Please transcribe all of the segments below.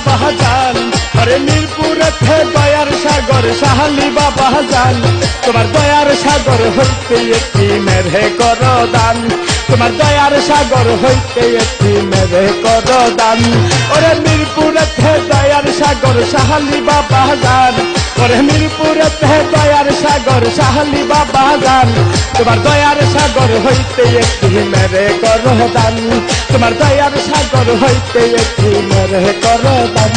বাবা জান আরে মিরপুরেতে দয়ার সাগর সাহালি বাবা জান তোমার দয়ার সাগর হইতে একটি মেরে করো দান তোমার দয়ার সাগর হইতে একটি মেরে করো দান ওরে মিরপুরেতে দয়ার সাগর সাহালি বাবা জান ওরে মিরপুরেতে দয়ার সাগর সাহালি বাবা জান তোমার দয়ার সাগর হইতে একটি মেরে করো দান তোমার দয়ার সাগর হইতে একটি মেরে করো দান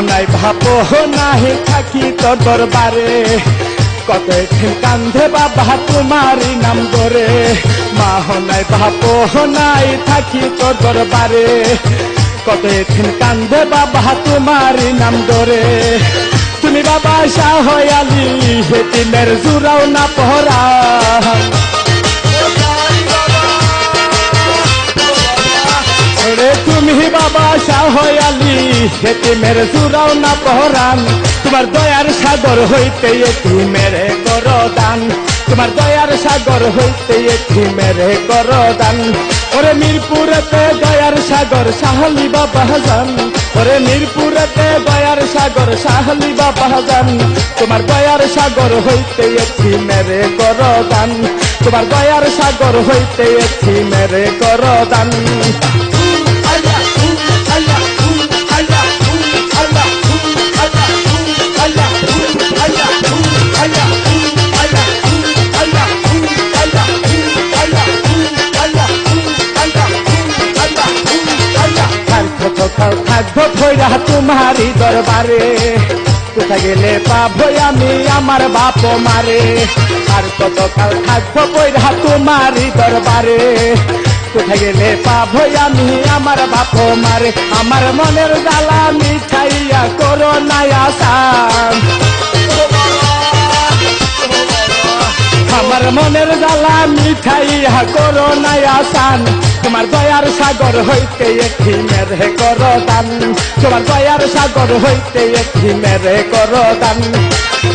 নাই ভাবো নাহি থাকি তোর দরবারে কত কান্ধে বাবা তোমারই নাম ধরে মা নাই ভাবো নাই থাকি তোর দরবারে কত কান্ধে বাবা তোমারই নাম ধরে তুমি বাবা শাহ আলী হেতিমের জুরাও না পহরা তুমি বাবা শাহ আলী হেতিমের জুরাও না পহরান তোমার দয়ার সাগর হইতে এটি মেরে করো দান তোমার দয়ার সাগর হইতে এটি মেরে করো দান ওরে মিরপুরেতে দয়ার সাগর সাহালি বাবা জান ওরে মিরপুরেতে দয়ার সাগর সাহালি বাবা জান তোমার দয়ার সাগর হইতে এটি মেরে করো দান তোমার দয়ার সাগর হইতে এটি মেরে করো দান থাকবো ভৈরা তোমারই দরবারে কোথা গেলে পাবো আমি আমার বাপ মারে আর কতকাল থাকবো ভৈরা তোমারই দরবারে কোথা গেলে পাবো আমি আমার বাপ মারে আমার মনের জ্বালা মিঠাইয়া করো না আসান আমার মনের জ্বালা মিঠাইয়া করো না আসান তোমার দয়ার সাগর হইতে একটি মেরে করো দান তোমার দয়ার সাগর হইতে একটি মেরে করো দান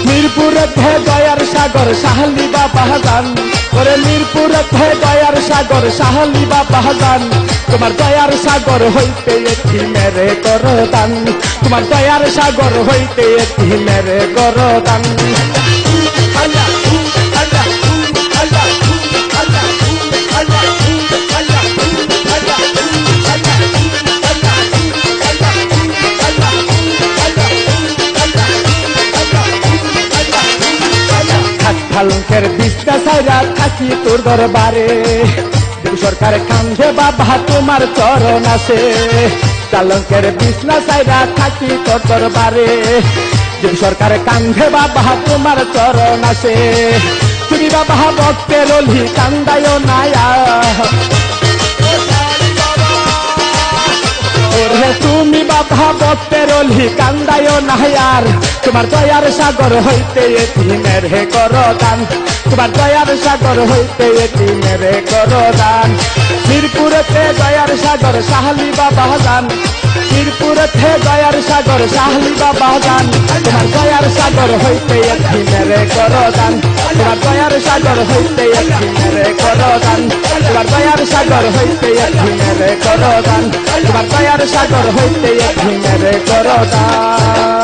মিরপুরেতে দয়ার সাগর সাহালি বাবা জান ওরে মিরপুরেতে দয়ার সাগর সাহালি বাবা জান তোমার দয়ার সাগর হইতে একটি মেরে করো দান তোমার দয়ার সাগর হইতে একটি মেরে করো দান পালঙ্কের বিছনা সাইরা থাকি তোর দরবারে সরকার কান্ধে বাবা তোমার চরণ আছে পালঙ্কের বিছনা সাইরা থাকি তোর দরবারে সরকার কান্ধে বাবা তোমার চরণ আছে তুমি বাবা ভক্তের অলি কান্দায় নায়া তুমি বাবা ভক্তের অলি কান্দায় নায়ার তোমার দয়ার সাগর হইতে এটি মেরে করো দান তোমার দয়ার সাগর হইতে এটি মেরে করো দান মিরপুরেতে দয়ার সাগর সাহালি বাবা জান মিরপুরেতে দয়ার সাগর সাহালি বাবা জান তোমার দয়ার সাগর হইতে এটি মেরে করো দান তোমার দয়ার সাগর হইতে এটি মেরে করো দান তোমার দয়ার সাগর হইতে এটি মেরে করো দান তোমার দয়ার সাগর হইতে এটি মেরে করো দান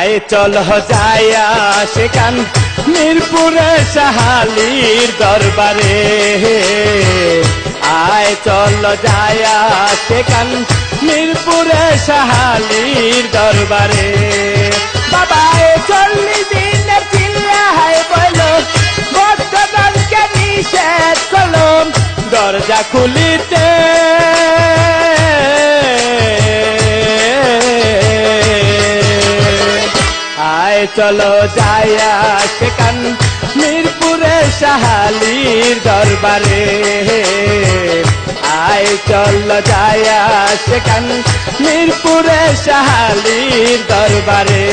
আয় চল যায়া সেখান মিরপুরে সাহালির দরবারে আয় চল যায়া সেখান মিরপুরে সাহালির দরবারে বাবা 40 দিনের চিল্লায় বলল ভক্তগণকে নিষেধ করল দরজা খুলিতে আয় চলো যাইয়া সেখান মিরপুরে শাহালির দরবারে আয় চলো যাইয়া সেখান মিরপুরে শাহালির দরবারে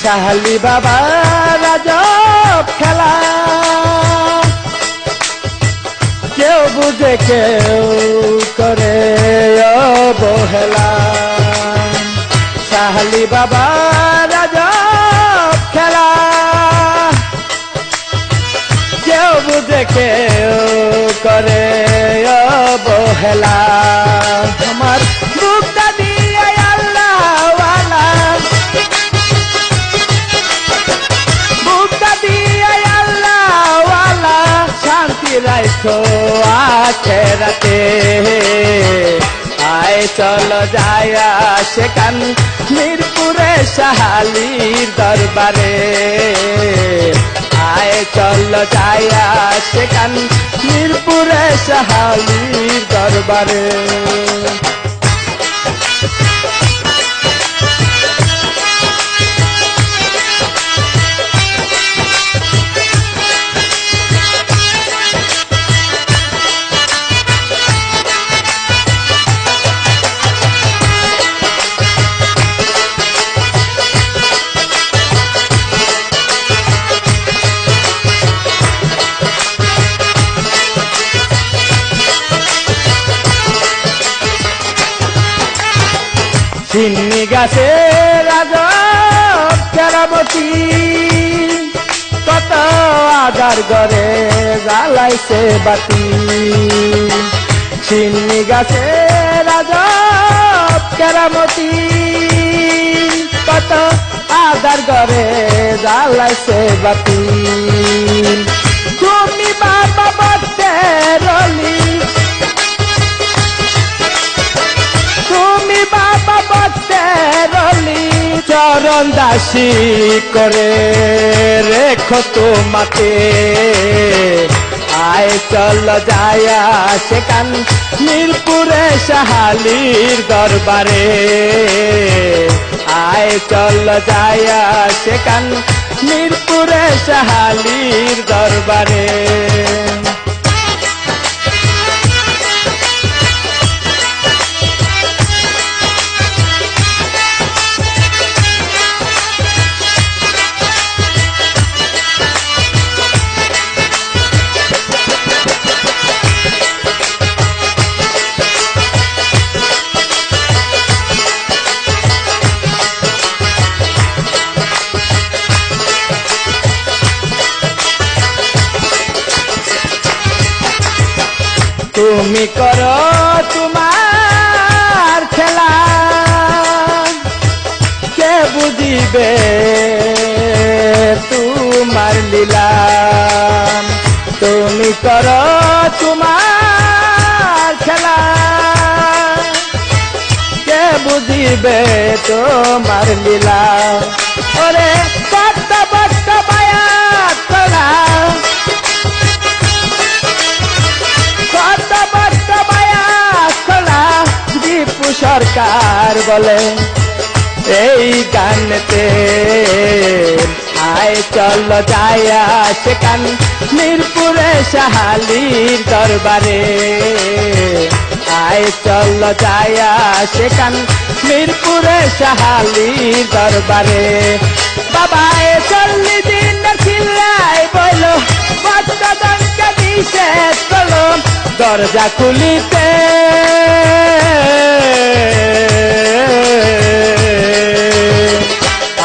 শাহালি বাবা রাজব খেলা কেউ বুঝে কেউ করে অবহেলা শাহালি বাবা রাজব খেলা কেউ বুঝে কেউ করে অবহেলা আমার বুকটা দিয়ে আল্লাহওয়ালা রাইখো আখেরাতে আয় চলো যাইয়া সেখান মিরপুরে শাহালির দরবারে আয় চলো যাইয়া সেখান মিরপুরে শাহালির দরবারে চিন্নি গাছে রাজব কেরামতি কত আদার ঘরে জ্বালাইছে বাতি চিন্নি গাছে রাজব কেরামতি কত আদার ঘরে জ্বালাইছে বাতি তুমি বাবা বসে রলি তুমি বাবা বসে রলি চরণ দাসী করে রেখো তোমাকে আয় চলো যাইয়া সেখান মিরপুরে শাহালির দরবারে আয় চলো যাইয়া সেখান মিরপুরে শাহালির দরবারে তুমি করো তোমার খেলা কে বুঝিবে তোমার লীলা তুমি করো তোমার খেলা কে বুঝিবে তোমার লীলা ওরে কত বস্ত বায়াত করা সরকার বলে এই গানতে আয় চলো যাইয়া সেখান মিরপুরে শাহালির দরবারে আয় চলো যাইয়া সেখান মিরপুরে শাহালির দরবারে বাবা 40 দিন চিল্লাই বলো বাচ্চাদেরকে নিষেধ করলো দরজা খুলিতে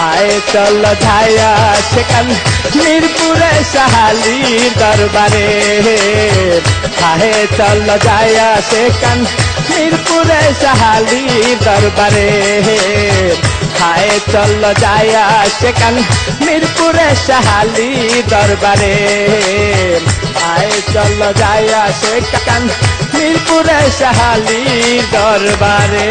আয় চল যায়া সেখান মিরপুরে শাহালির দরবারে হায় চল যায়া সেখান মিরপুরে শাহালির দরবারে হায় চল যায়া সেখান মিরপুরে শাহালির দরবারে হায় চল যায়া সেখান মিরপুরে শাহালির দরবারে।